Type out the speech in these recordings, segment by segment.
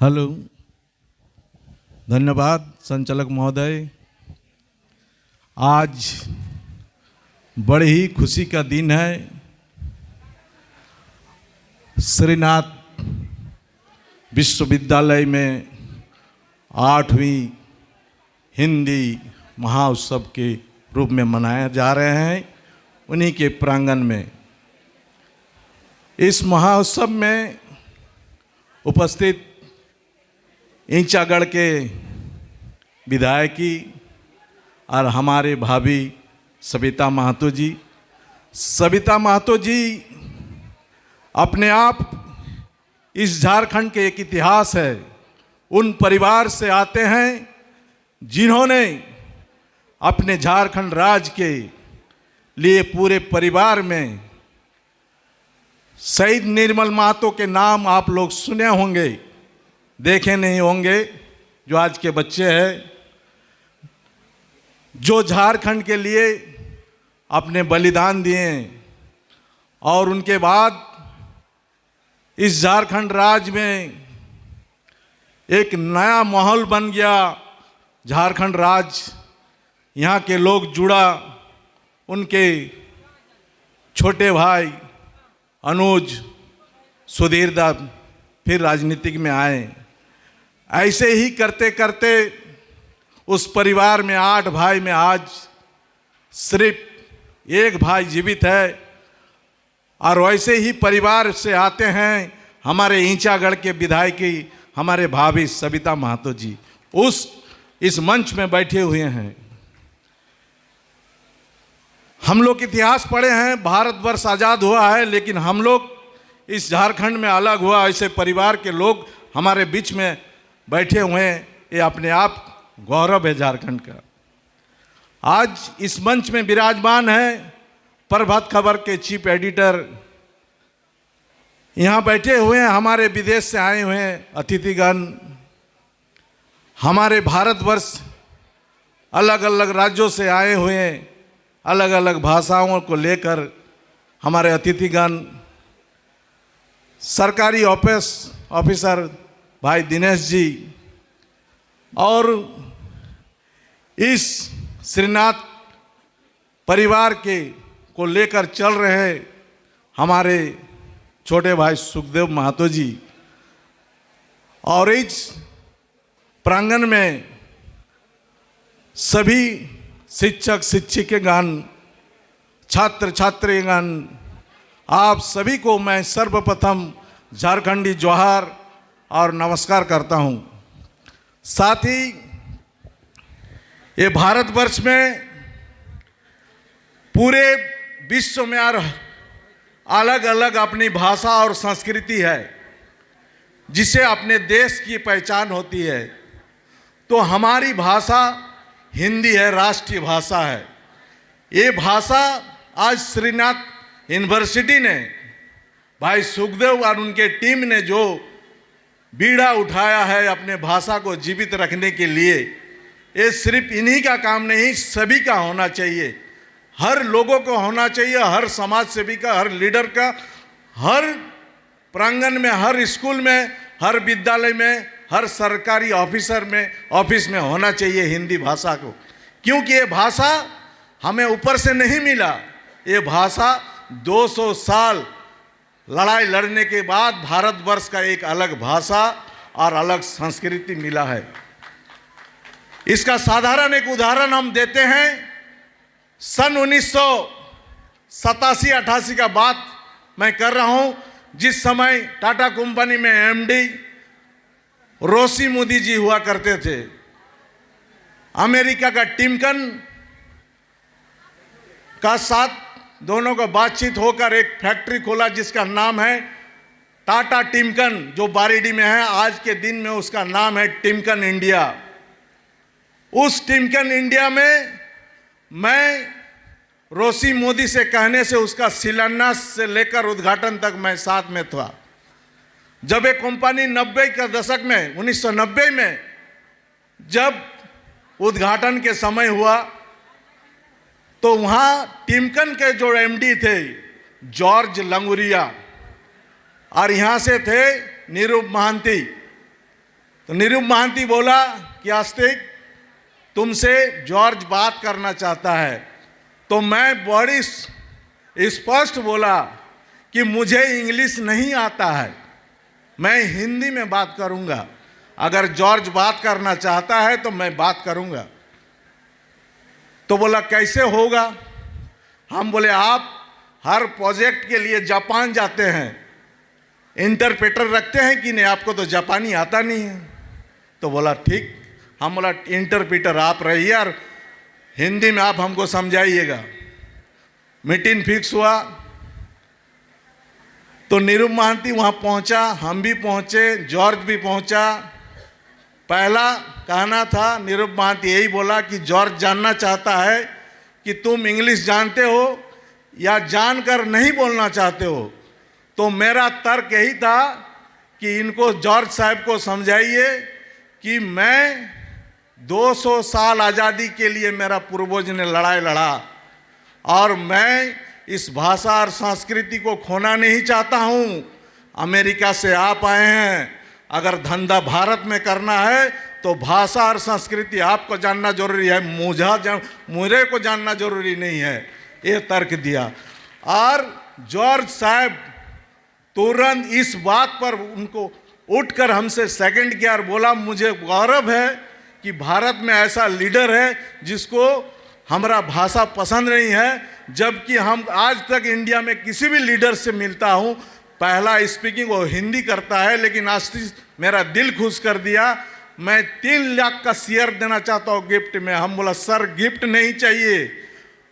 Hello, धन्यवाद संचालक महोदय। आज बड़ी ही खुशी का दिन है। श्रीनाथ विश्वविद्यालय में 8वीं हिंदी महाउत्सव के रूप में मनाया जा रहे हैं, उन्हीं के प्रांगण में। इस महाउत्सव में उपस्थित ईंचागढ़ के विधायकी और हमारे भाभी सविता महतो जी। सविता महतो जी अपने आप इस झारखंड के एक इतिहास है। उन परिवार से आते हैं जिन्होंने अपने झारखंड राज्य के लिए पूरे परिवार में शहीद निर्मल महतो के नाम आप लोग सुने होंगे, देखे नहीं होंगे जो आज के बच्चे हैं, जो झारखंड के लिए अपने बलिदान दिए। और उनके बाद इस झारखंड राज्य में एक नया माहौल बन गया। झारखंड राज्य, यहाँ के लोग जुड़ा। उनके छोटे भाई अनुज सुधीर दा फिर राजनीतिक में आए। ऐसे ही करते करते उस परिवार में 8 भाई में आज सिर्फ एक भाई जीवित है। और वैसे ही परिवार से आते हैं हमारे ईंचागढ़ के विधायकी हमारे भाभी सविता महतो जी, इस मंच में बैठे हुए हैं। हम लोग इतिहास पढ़े हैं, भारतवर्ष आज़ाद हुआ है, लेकिन हम लोग इस झारखंड में अलग हुआ। ऐसे परिवार के लोग हमारे बीच में बैठे हुए हैं, ये अपने आप गौरव है झारखंड का। आज इस मंच में विराजमान है प्रभात खबर के चीफ एडिटर, यहाँ बैठे हुए हैं हमारे विदेश से आए हुए हैं अतिथिगण, हमारे भारतवर्ष अलग अलग राज्यों से आए हुए हैं, अलग अलग भाषाओं को लेकर हमारे अतिथिगण, सरकारी ऑफिसर भाई दिनेश जी, और इस श्रीनाथ परिवार के को लेकर चल रहे हमारे छोटे भाई सुखदेव महतो जी। और इस प्रांगण में सभी शिक्षक शिक्षिकागण, छात्र छात्रीगण, आप सभी को मैं सर्वप्रथम झारखंडी जोहार और नमस्कार करता हूं। साथ ही ये भारतवर्ष में पूरे विश्व में अलग अलग अपनी भाषा और संस्कृति है, जिसे अपने देश की पहचान होती है। तो हमारी भाषा हिंदी है, राष्ट्रीय भाषा है। ये भाषा आज श्रीनाथ यूनिवर्सिटी ने, भाई सुखदेव और उनके टीम ने जो बीड़ा उठाया है अपने भाषा को जीवित रखने के लिए, ये सिर्फ इन्हीं का काम नहीं, सभी का होना चाहिए। हर लोगों को होना चाहिए, हर समाज सेवी का, हर लीडर का, हर प्रांगण में, हर स्कूल में, हर विद्यालय में, हर सरकारी ऑफिस में होना चाहिए हिंदी भाषा को। क्योंकि ये भाषा हमें ऊपर से नहीं मिला, ये भाषा 200 साल लड़ाई लड़ने के बाद भारतवर्ष का एक अलग भाषा और अलग संस्कृति मिला है। इसका साधारण एक उदाहरण हम देते हैं। सन 1987-88 का बात मैं कर रहा हूं, जिस समय टाटा कंपनी में एमडी रोसी मोदी जी हुआ करते थे। अमेरिका का टिमकन का साथ दोनों को बातचीत होकर एक फैक्ट्री खोला जिसका नाम है टाटा टिमकन, जो बारीडी में है। आज के दिन में उसका नाम है टिमकन इंडिया। उस टिमकन इंडिया में मैं रोसी मोदी से कहने से उसका शिलान्यास से लेकर उद्घाटन तक मैं साथ में था। जब एक कंपनी 90 के दशक में 1990 में जब उद्घाटन के समय हुआ, तो वहाँ टिमकन के जो एमडी थे जॉर्ज लंगुरिया, और यहाँ से थे नीरू महांती। तो निरुप महांती बोला कि आस्तिक तुमसे जॉर्ज बात करना चाहता है। तो मैं बड़ी स्पष्ट बोला कि मुझे इंग्लिश नहीं आता है, मैं हिंदी में बात करूंगा। अगर जॉर्ज बात करना चाहता है तो मैं बात करूंगा। तो बोला कैसे होगा? हम बोले आप हर प्रोजेक्ट के लिए जापान जाते हैं, इंटरप्रेटर रखते हैं कि नहीं? आपको तो जापानी आता नहीं है। तो बोला ठीक। हम बोला इंटरप्रेटर आप रहिए और हिंदी में आप हमको समझाइएगा। मीटिंग फिक्स हुआ। तो निरुप महांती वहाँ पहुँचा, हम भी पहुँचे, जॉर्ज भी पहुँचा। पहला कहना था, निरुप महांती यही बोला कि जॉर्ज जानना चाहता है कि तुम इंग्लिश जानते हो या जानकर नहीं बोलना चाहते हो। तो मेरा तर्क यही था कि इनको जॉर्ज साहब को समझाइए कि मैं 200 साल आज़ादी के लिए मेरा पूर्वज ने लड़ाई लड़ा और मैं इस भाषा और संस्कृति को खोना नहीं चाहता हूँ। अमेरिका से आप आए हैं, अगर धंधा भारत में करना है तो भाषा और संस्कृति आपको जानना जरूरी है, मुझे को जानना जरूरी नहीं है। ये तर्क दिया और जॉर्ज साहब तुरंत इस बात पर उनको उठकर हमसे सेकंड किया और बोला मुझे गौरव है कि भारत में ऐसा लीडर है जिसको हमारा भाषा पसंद नहीं है, जबकि हम आज तक इंडिया में किसी भी लीडर से मिलता हूँ पहला स्पीकिंग वो हिंदी करता है, लेकिन आज मेरा दिल खुश कर दिया। मैं 3 लाख का शेयर देना चाहता हूँ गिफ्ट में। हम बोला सर गिफ्ट नहीं चाहिए,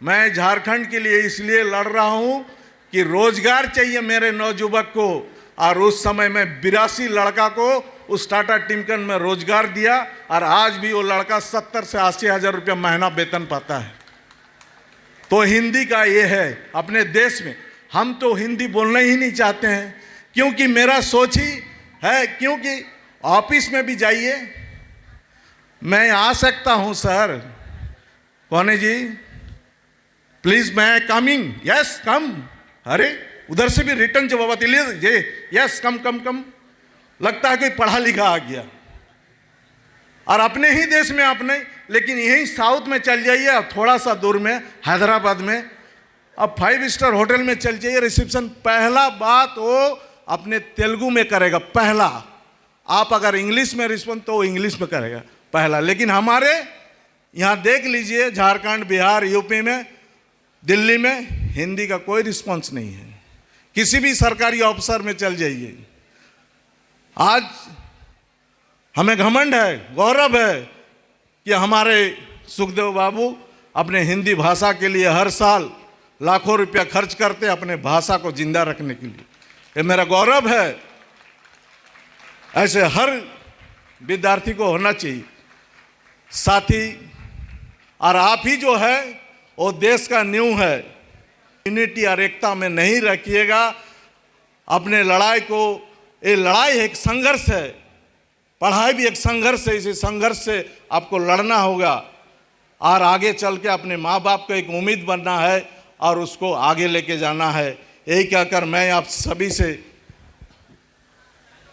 मैं झारखंड के लिए इसलिए लड़ रहा हूँ कि रोजगार चाहिए मेरे नौजुवक को। और उस समय में 82 लड़का को उस टाटा टिमकन में रोजगार दिया और आज भी वो लड़का 70 से 80 हज़ार रुपया महीना वेतन पाता है। तो हिंदी का ये है अपने देश में। हम तो हिंदी बोलना ही नहीं चाहते हैं, क्योंकि मेरा सोच ही है, क्योंकि ऑफिस में भी जाइए, मैं आ सकता हूँ सर, कौन है जी, प्लीज मैं कमिंग, यस कम। अरे उधर से भी रिटर्न जवाब आती ये यस कम कम कम, लगता है कोई पढ़ा लिखा आ गया। और अपने ही देश में आप नहीं, लेकिन यहीं साउथ में चल जाइए, थोड़ा सा दूर में हैदराबाद में, अब 5 स्टार होटल में चल जाइए, रिसेप्शन पहला बात वो अपने तेलुगु में करेगा पहला। आप अगर इंग्लिश में रिस्पॉन्स तो वो इंग्लिश में करेगा पहला। लेकिन हमारे यहाँ देख लीजिए झारखंड, बिहार, यूपी में, दिल्ली में हिंदी का कोई रिस्पॉन्स नहीं है। किसी भी सरकारी ऑफिसर में चल जाइए। आज हमें घमंड है, गौरव है कि हमारे सुखदेव बाबू अपने हिंदी भाषा के लिए हर साल लाखों रुपया खर्च करते अपने भाषा को जिंदा रखने के लिए। ये मेरा गौरव है। ऐसे हर विद्यार्थी को होना चाहिए। साथी और आप ही जो है वो देश का नींव है। यूनिटी और एकता में नहीं रखिएगा अपने लड़ाई को। ये लड़ाई एक संघर्ष है, पढ़ाई भी एक संघर्ष है। इसी संघर्ष से आपको लड़ना होगा और आगे चल के अपने माँ बाप को एक उम्मीद बनना है और उसको आगे लेके जाना है। यही कहकर मैं आप सभी से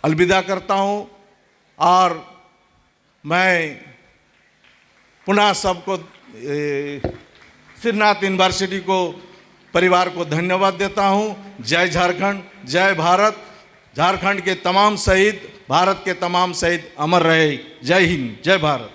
अलविदा करता हूँ और मैं पुनः सबको श्रीनाथ यूनिवर्सिटी को, परिवार को धन्यवाद देता हूँ। जय झारखंड, जय भारत। झारखंड के तमाम शहीद, भारत के तमाम शहीद अमर रहे। जय हिंद, जय भारत।